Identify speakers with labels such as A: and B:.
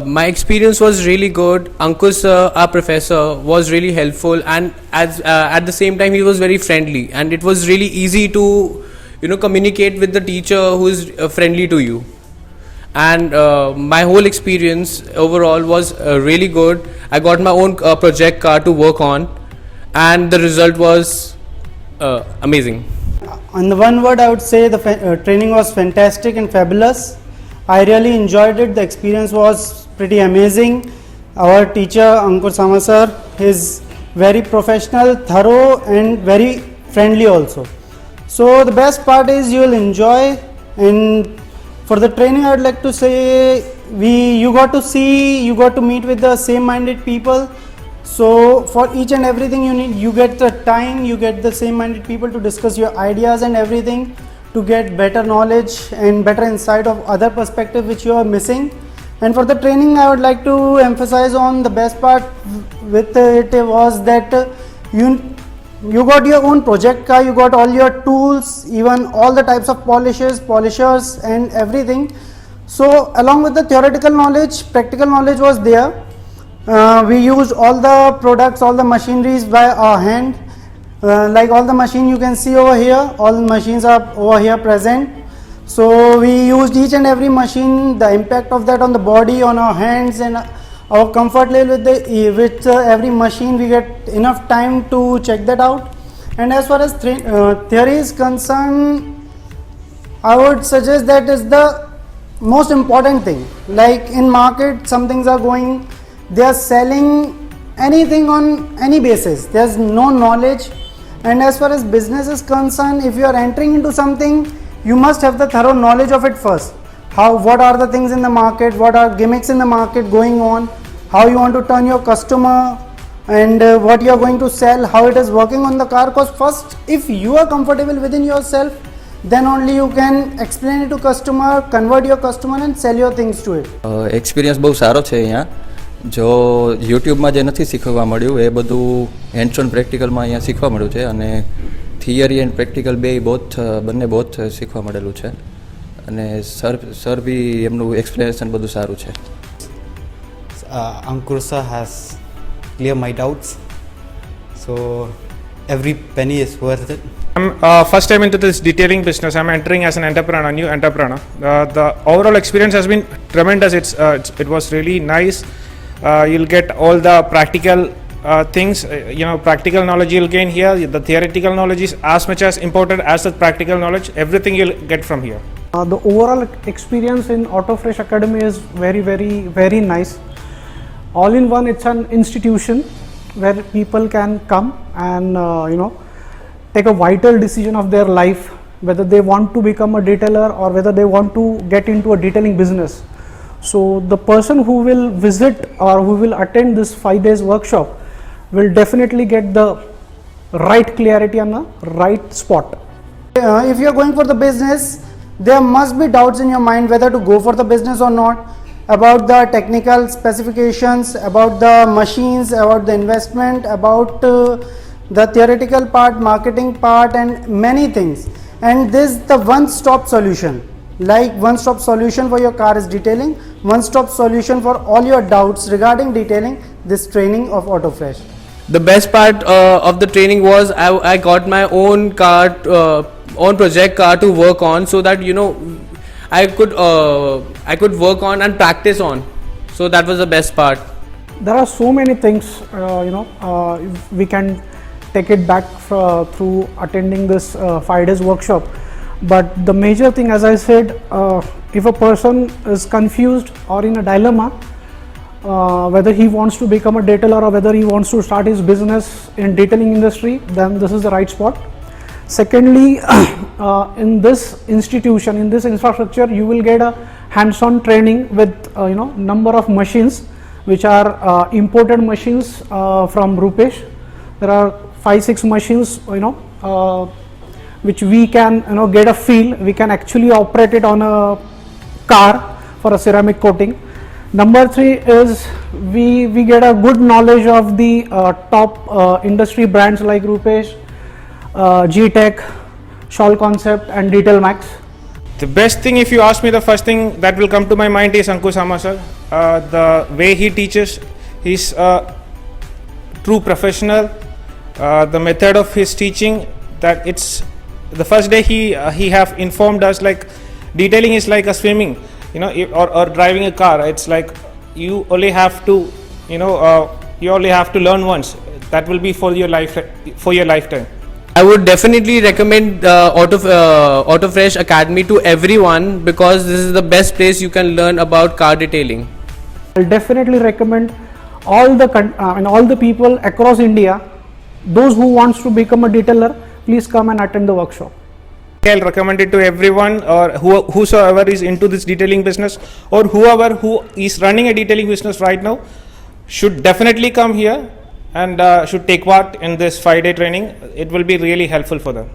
A: My experience was really good. Ankush, our professor, was really helpful, and at the same time he was very friendly, and it was really easy to communicate with the teacher who is friendly to you. And my whole experience overall was really good. I got my own project car to work on, and the result was amazing.
B: In the one word, I would say the training was fantastic and fabulous. I really enjoyed it. The experience was pretty amazing. Our teacher Ankur Sama sir is very professional, thorough, and very friendly also. So the best part is you will enjoy. And for the training, I would like to say you got to meet with the same-minded people. So for each and everything you get the time, you get the same-minded people to discuss your ideas and everything, to get better knowledge and better insight of other perspective which you are missing. And for the training, I would like to emphasize on the best part with it was that you got your own project car, you got all your tools, even all the types of polishers and everything. So along with the theoretical knowledge, practical knowledge was there. We used all the products, all the machineries by our hand. Like all the machine you can see over here, all the machines are over here present. So we used each and every machine, the impact of that on the body, on our hands, and our comfort level with every machine. We get enough time to check that out. And as far as theory is concerned, I would suggest that is the most important thing. Like in market, some things are going, they are selling anything on any basis. There's no knowledge. And as far as business is concerned, if you are entering into something, you must have the thorough knowledge of it first. What are the things in the market, what are gimmicks in the market going on, how you want to turn your customer, and what you are going to sell, how it is working on the car. Because first, if you are comfortable within yourself, then only you can explain it to customer, convert your customer and sell your things to it.
C: Experience બહુ સારો છે અહીંયા. જો યુટ્યુબમાં જે નથી શીખવા મળ્યું એ બધું હેન્ડ્સ ઓન પ્રેક્ટિકલમાં અહીંયા શીખવા મળ્યું છે, અને થિયરી એન્ડ પ્રેક્ટિકલ બંને બોથ શીખવા મળેલું છે, અને સર બી એમનું એક્સપ્લેનેશન બધું સારું છે.
D: Ankur sir has cleared my doubts, so every penny is worth it.
E: I'm first time into this detailing business. I'm entering as an entrepreneur, new entrepreneur. The overall experience has been tremendous. It was really nice. You'll get all the practical things, practical knowledge you'll gain here. The theoretical knowledge is as much as important as the practical knowledge. Everything you'll get from here.
F: The overall experience in Autofresh Academy is very, very, very nice. All in one, it's an institution where people can come and take a vital decision of their life, whether they want to become a detailer or whether they want to get into a detailing business. So the person who will visit or who will attend this 5 days workshop will definitely get the right clarity on the right spot.
B: If you are going for the business, there must be doubts in your mind whether to go for the business or not, about the technical specifications, about the machines, about the investment, about the theoretical part, marketing part, and many things. And this is the one-stop solution. Like one-stop solution for your car is detailing, one-stop solution for all your doubts regarding detailing, this training of Autofresh.
A: The best part of the training was I got my own car, own project car to work on, so that I could work on and practice on. So that was the best part.
F: There are so many things we can take it back through attending this 5 days workshop. But the major thing, as I said, if a person is confused or in a dilemma, whether he wants to become a detailer or whether he wants to start his business in detailing industry, then this is the right spot. Secondly, in this institution, in this infrastructure, you will get a hands-on training with number of machines which are imported machines from Rupesh. There are 5-6 machines which we can get a feel. We can actually operate it on a car for a ceramic coating. Number 3 is we get a good knowledge of the top industry brands like Rupesh, G-Tech, Shawl Concept and Detail Max.
E: The best thing, if you ask me, the first thing that will come to my mind is Ankush Sama sir. the way he teaches, he's a true professional. The method of his teaching, that it's the first day he have informed us like detailing is like a swimming, you know, or driving a car. It's like you only have to, you know, you only have to learn once. That will be for your life, for your lifetime.
A: I would definitely recommend AutoFresh Academy to everyone because this is the best place you can learn about car detailing.
F: I'll definitely recommend all the people across India, those who wants to become a detailer, please come and attend the workshop.
E: I'll recommend it to everyone or whosoever is into this detailing business or whoever who is running a detailing business right now should definitely come here and should take part in this 5-day training. It will be really helpful for them.